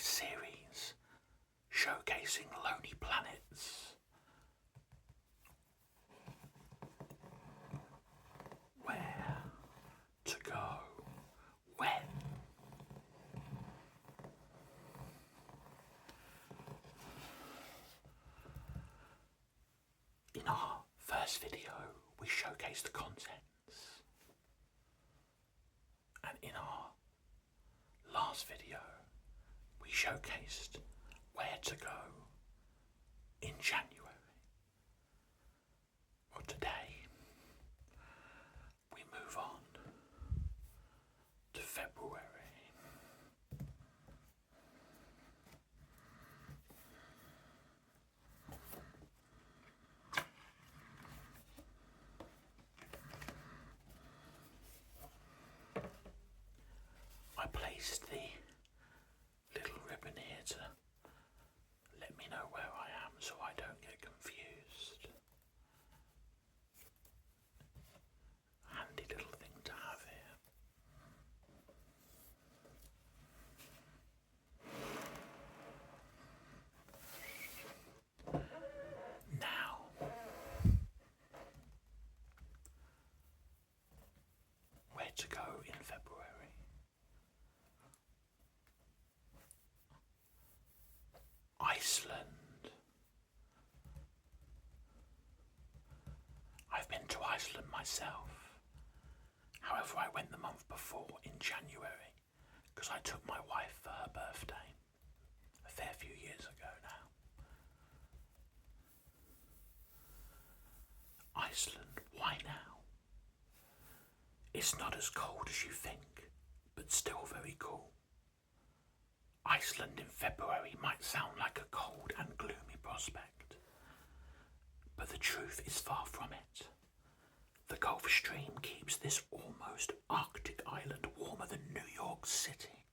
series showcasing lonely planets. Where to go, when. In our first video, we showcased the contents, and in our last video, we showcased where to go in January. Well, today we move on to February. I placed the little ribbon here to let me know where I am so I don't get confused. Handy little thing to have here. Now, where to go in February? Iceland. I've been to Iceland myself. However, I went the month before in January because I took my wife for her birthday a fair few years ago now. Iceland, why now? It's not as cold as you think, but still very cool. Iceland in February might sound like a cold and gloomy prospect, but the truth is far from it. The Gulf Stream keeps this almost Arctic island warmer than New York City,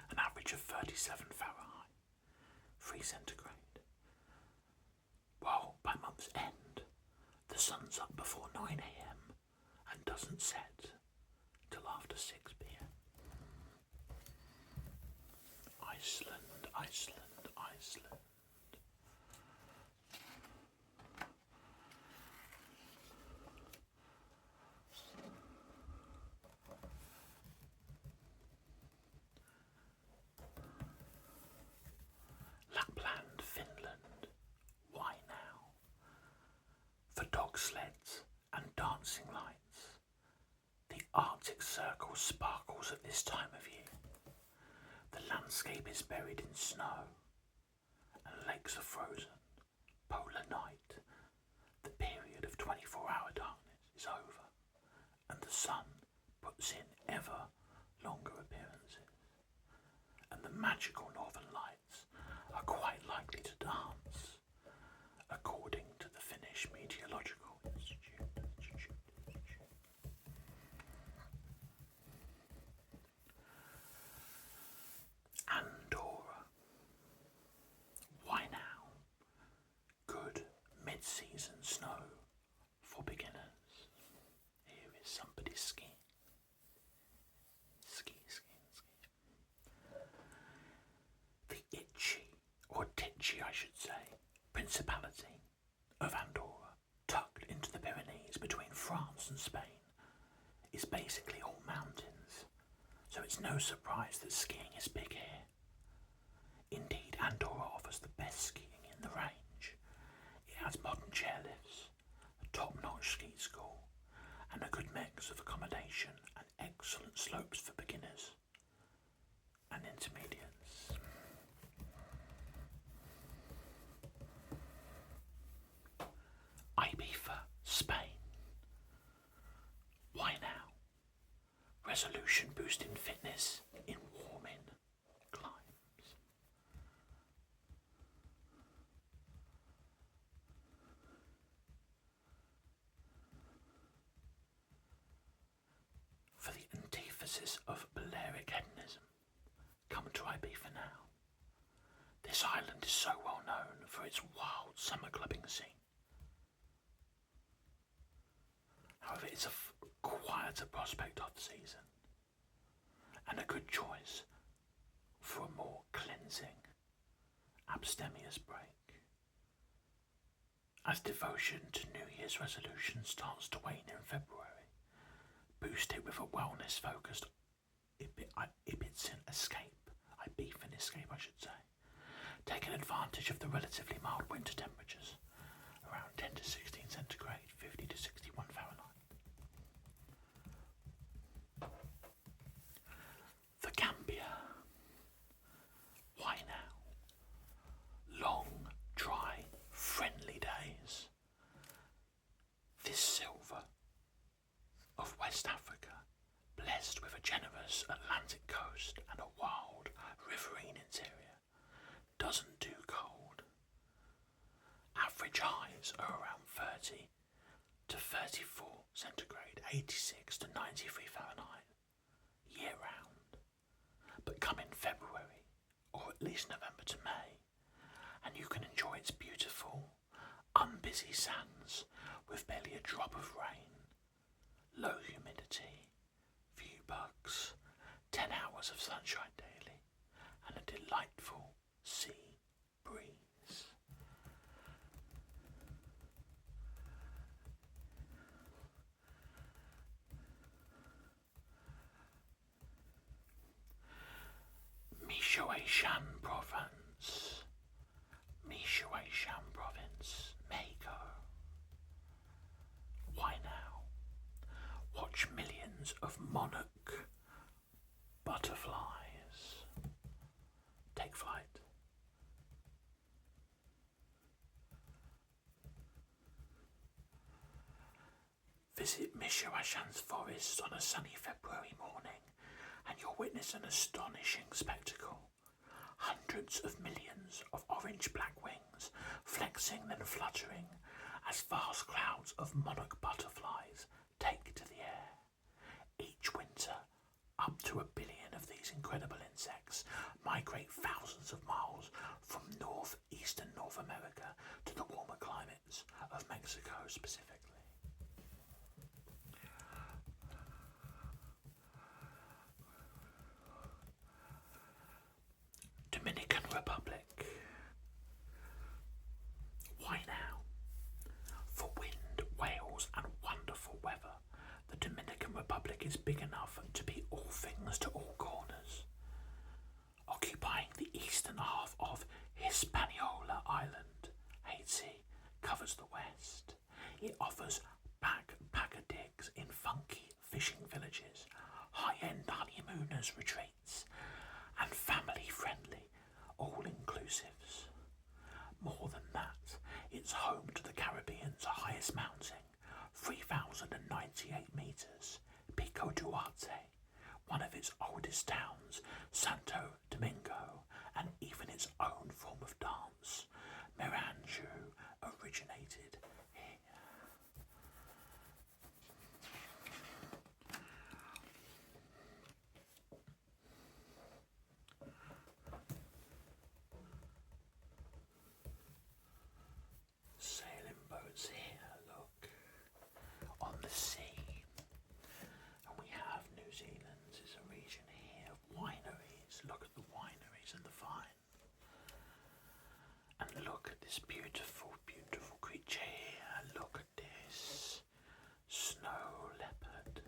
an average of 37 Fahrenheit, 3 centigrade. While by month's end, the sun's up before 9 a.m. and doesn't set till after 6 p.m. Iceland, Iceland, Iceland. Lapland, Finland. Why now? For dog sleds and dancing lights. The Arctic Circle sparkles at this time of year. The landscape is buried in snow, and lakes are frozen. Polar night, the period of 24-hour darkness, is over, and the sun puts in ever longer appearances. And the magical northern lights are quite likely to dance, according to the Finnish Meteorological Institute. Andorra. Why now? Good mid-season snow for beginners. Here is somebody skiing. Ski. The Itchy, or Titchy I should say, Principality of Andorra, tucked into the Pyrenees between France and Spain, is basically all mountains, so it's no surprise that skiing is big here. Indeed, Andorra offers the best skiing in the range. It has modern chairlifts, a top-notch ski school, and a good mix of accommodation and excellent slopes for beginners and intermediates. Ibiza, Spain. Why now? Resolution boosting fitness in warming climes. For the antithesis of Balearic hedonism, come to Ibiza now. This island is so well known for its wild summer clubbing scene. However, it's a quieter prospect of the season, and a good choice for a more cleansing, abstemious break. As devotion to New Year's resolution starts to wane in February, boost it with a wellness-focused Ibiza escape. I should say. Taking advantage of the relatively mild winter temperatures, around 10 to 16 centigrade, 50 to 61 Fahrenheit. The Gambia. Why now? Long, dry, friendly days. This silver of West Africa, blessed with a generous Atlantic coast and a wild, riverine interior, doesn't do cold. Average highs are around 30 to 34 centigrade, 86 to 93 Fahrenheit, year round. But come in February, or at least November to May, and you can enjoy its beautiful, unbusy sands with barely a drop of rain, low humidity, few bugs, 10 hours of sunshine daily, and a delightful sea breeze. Michoacán province. Michoacán province, Mexico. Why now? Watch millions of monarch butterflies take flight. Visit Michoacán's forest on a sunny February morning and you'll witness an astonishing spectacle. Hundreds of millions of orange-black wings, flexing then fluttering, as vast clouds of monarch butterflies take to the air. Each winter, up to 1 billion of these incredible insects migrate thousands of miles from northeastern North America to the warmer climates of Mexico specifically. Dominican Republic. Why now? For wind, whales and wonderful weather, the Dominican Republic is big enough to be all things to all corners. Occupying the eastern half of Hispaniola Island, Haiti covers the west. It offers backpacker digs in funky fishing villages, high-end honeymooners retreats, and family-friendly all-inclusives. More than that, it's home to the Caribbean's highest mountain, 3,098 metres, Pico Duarte, one of its oldest towns, Santo Domingo, and even its own form of dance, Merengue, originated here. Sailing boats here, look, on the sea. And we have New Zealand is a region here of wineries. Look at the wineries and the vine. And look at this beautiful, beautiful creature here. Look at this snow leopard.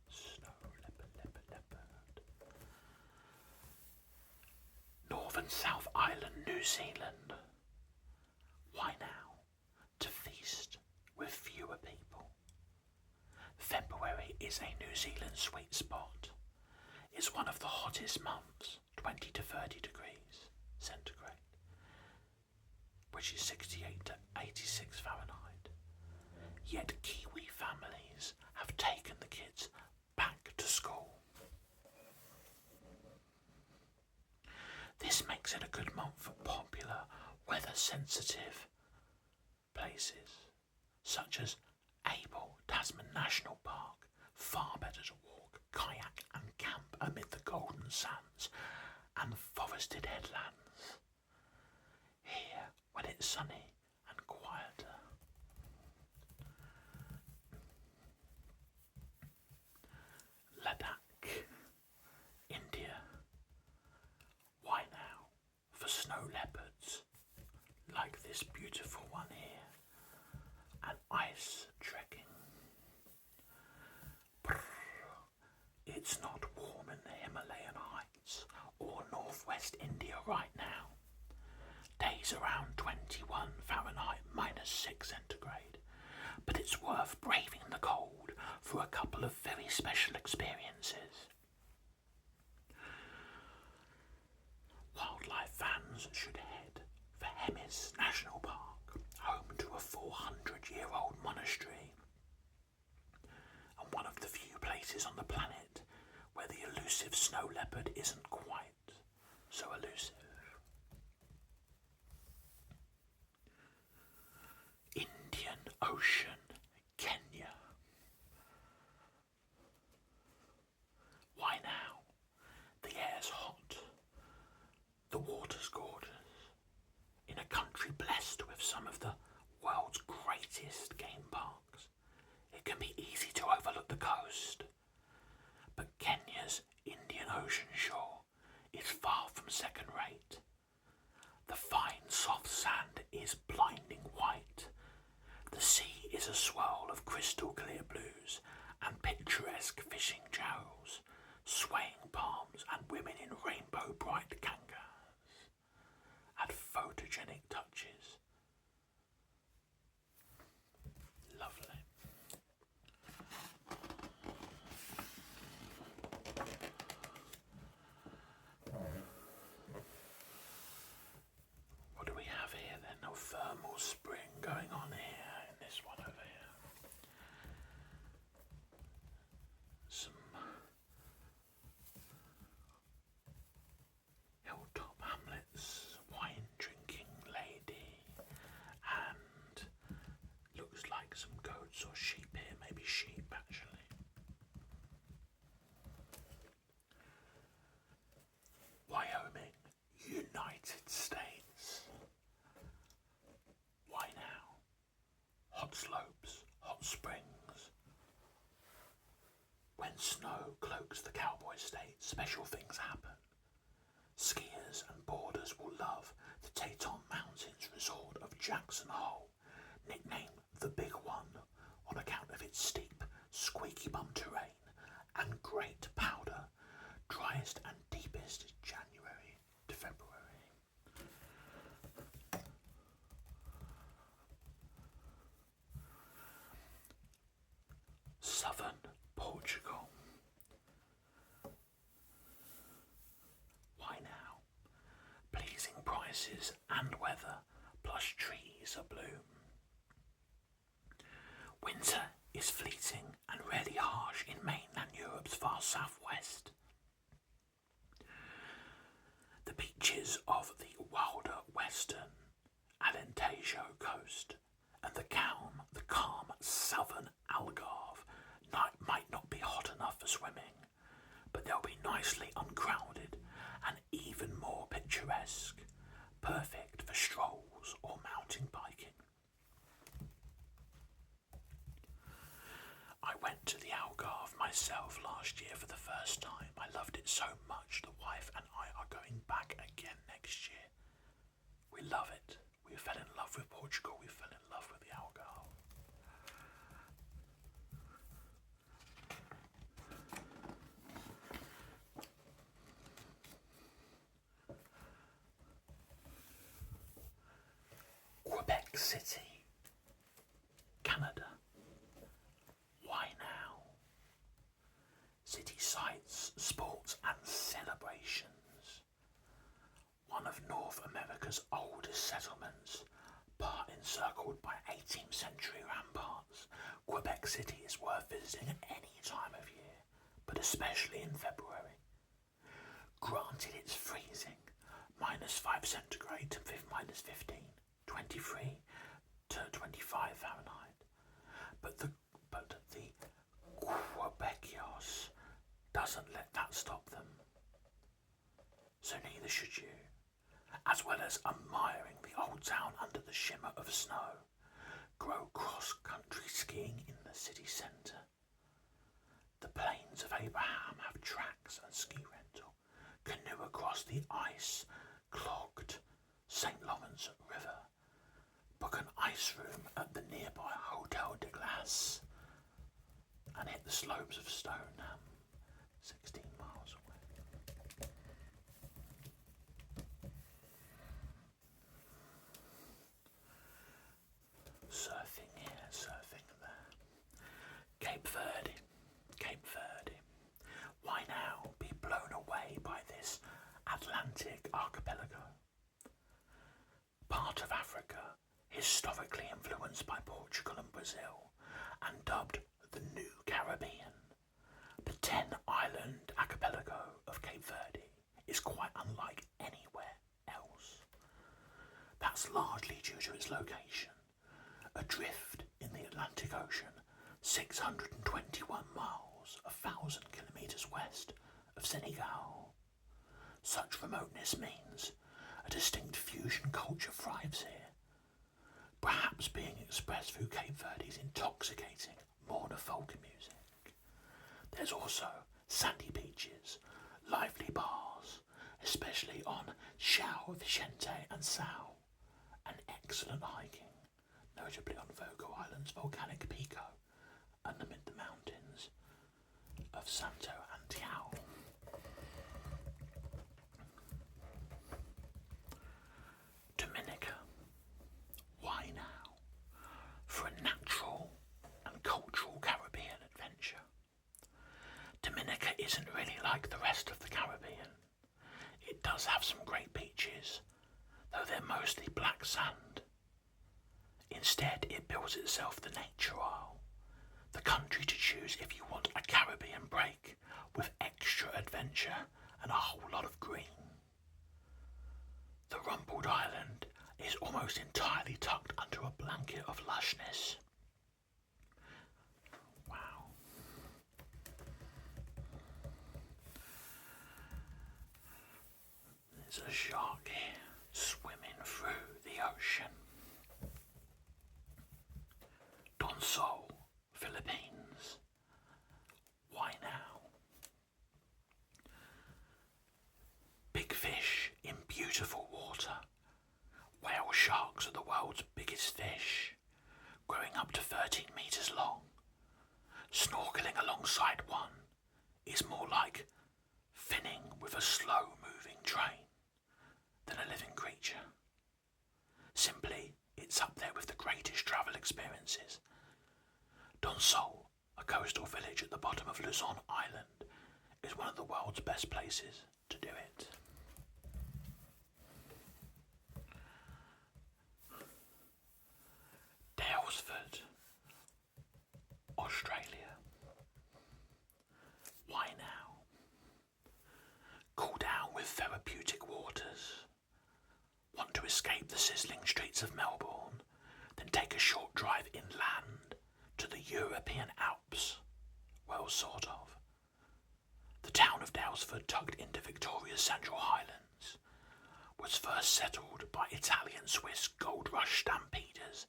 Snow leopard. North and South Island, New Zealand. Why now? To feast with fewer people. February is a New Zealand sweet spot. It's one of the hottest months, 20 to 30 degrees centigrade, which is 68 to 86 Fahrenheit. Yet Kiwi families have taken the kids back to school. This makes it a good month for popular, weather-sensitive places, such as Abel Tasman National Park, far better to walk, kayak and camp amid the golden sands and forested headlands. Here, when it's sunny and quieter. Ladakh, India. 6 centigrade, but it's worth braving the cold for a couple of very special experiences. Wildlife fans should head for Hemis National Park, home to a 400-year-old monastery, and one of the few places on the planet where the elusive snow leopard isn't quite so elusive. Indian Ocean, Kenya. Why now? The air's hot, the water's gorgeous. In a country blessed with some of the world's greatest game parks, it can be easy to overlook the coast. But Kenya's Indian Ocean shore is far from second rate. The fine soft sand is blinding white. The sea is a swirl of crystal clear blues and picturesque fishing chowls, swaying palms and women in rainbow bright kangas add photogenic touches. Lovely. What do we have here then? No thermal spring going on here in this one over here. Some hilltop hamlets, wine drinking lady, and looks like some goats or sheep here, maybe sheep actually. Wyoming, United States. Why now? Hot slopes, hot springs. When snow cloaks the cowboy state, special things happen. Skiers and boarders will love the Teton Mountains resort of Jackson Hole, nicknamed the Big One on account of its steep, squeaky bum terrain and great powder, driest and deepest January to February. Southern Portugal. Why now? Pleasing prices and weather, plus trees abloom. Winter is fleeting and rarely harsh in mainland Europe's far southwest. The beaches of the wilder western Alentejo coast and the calm southern Algarve might not be hot enough for swimming, but they'll be nicely uncrowded and even more picturesque, perfect for strolls or mountain biking. I went to the Algarve myself last year for the first time. I loved it so much the wife and I are going back again next year. We love it. We fell in love with Portugal. We fell in love with the Algarve. Quebec City, Canada. Why now? City sights, sports and celebrations. One of North America's oldest settlements, part encircled by 18th century ramparts, Quebec City is worth visiting at any time of year, but especially in February. Granted it's freezing, -5 centigrade to -15, 23 to 25 Fahrenheit, but the Quebecers doesn't let that stop them. So neither should you, as well as admiring the old town under the shimmer of snow. Go cross-country skiing in the city centre. The Plains of Abraham have tracks and ski rental. Canoe across the ice-clogged St. Lawrence River. Book an ice room at the nearby Hotel de Glace and hit the slopes of Stoneham, 16 miles away. historically influenced by Portugal and Brazil, and dubbed the New Caribbean. The 10-island archipelago of Cape Verde is quite unlike anywhere else. That's largely due to its location, adrift in the Atlantic Ocean, 621 miles, 1,000 kilometres west of Senegal. Such remoteness means a distinct fusion culture thrives here, perhaps being expressed through Cape Verde's intoxicating Morna folk music. There's also sandy beaches, lively bars, especially on Chao Vicente and Sal, and excellent hiking, notably on Vogo Island's volcanic Pico and amid the mountains of Santo Antão. Dominica. Why now? For a natural and cultural Caribbean adventure. Dominica isn't really like the rest of the Caribbean. It does have some great beaches, though they're mostly black sand. Instead, it bills itself the Nature Isle, the country to choose if you want a Caribbean break with extra adventure and a whole lot of green. The rumpled island is almost entirely tucked under a blanket of lushness. Wow. There's a shark here swimming through the ocean. Donsol, Philippines. Why now? Big fish in beautiful water. Whale sharks are the world's biggest fish, growing up to 13 metres long. Snorkeling alongside one is more like finning with a slow-moving train than a living creature. Simply, it's up there with the greatest travel experiences. Donsol, a coastal village at the bottom of Luzon Island, is one of the world's best places to do it. Daylesford, Australia. Why now? Cool down with therapeutic waters. Want to escape the sizzling streets of Melbourne? Then take a short drive inland to the European Alps. Well, sort of. The town of Daylesford, tucked into Victoria's Central Highlands, was first settled by Italian-Swiss gold rush stampeders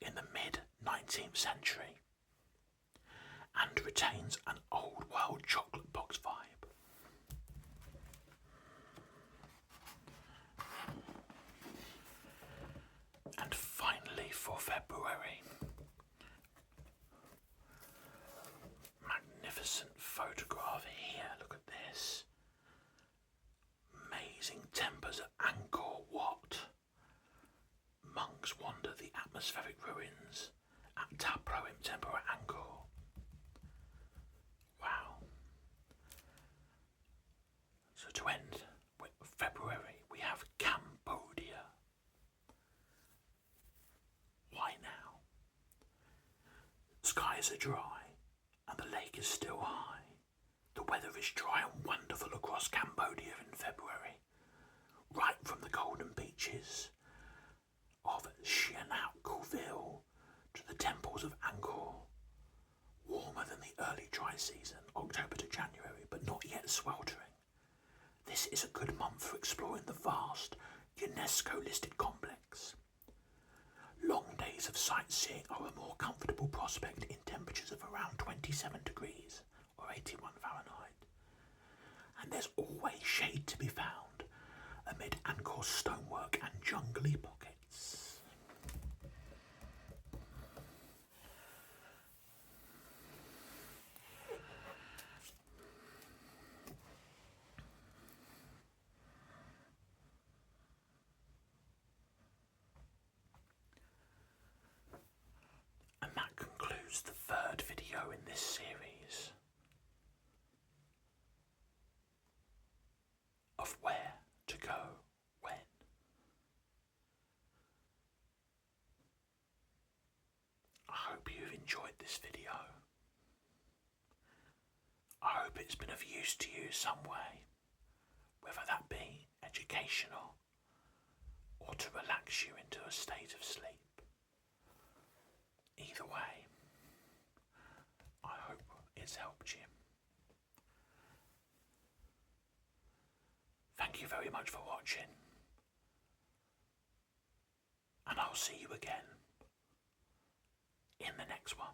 in the mid-19th century, and retains an old-world chocolate box vibe. And finally, for February, magnificent photograph here. Look at this. Amazing temples at Angkor Wat. Monks wander the atmospheric ruins at Ta Prohm Temple at Angkor. Wow. So to end with February, we have Cambodia. Why now? Skies are dry and the lake is still high. The weather is dry and wonderful across Cambodia in February, right from the golden beaches of Sihanoukville to the temples of Angkor. Warmer than the early dry season, October to January, but not yet sweltering. This is a good month for exploring the vast UNESCO-listed complex. Long days of sightseeing are a more comfortable prospect in temperatures of around 27 degrees or 81 Fahrenheit. And there's always shade to be found amid Angkor's stonework and jungly pockets. And that concludes the third video in this series of where to go when. it's been of use to you some way, whether that be educational or to relax you into a state of sleep. Either way, I hope it's helped you. Thank you very much for watching, and I'll see you again in the next one.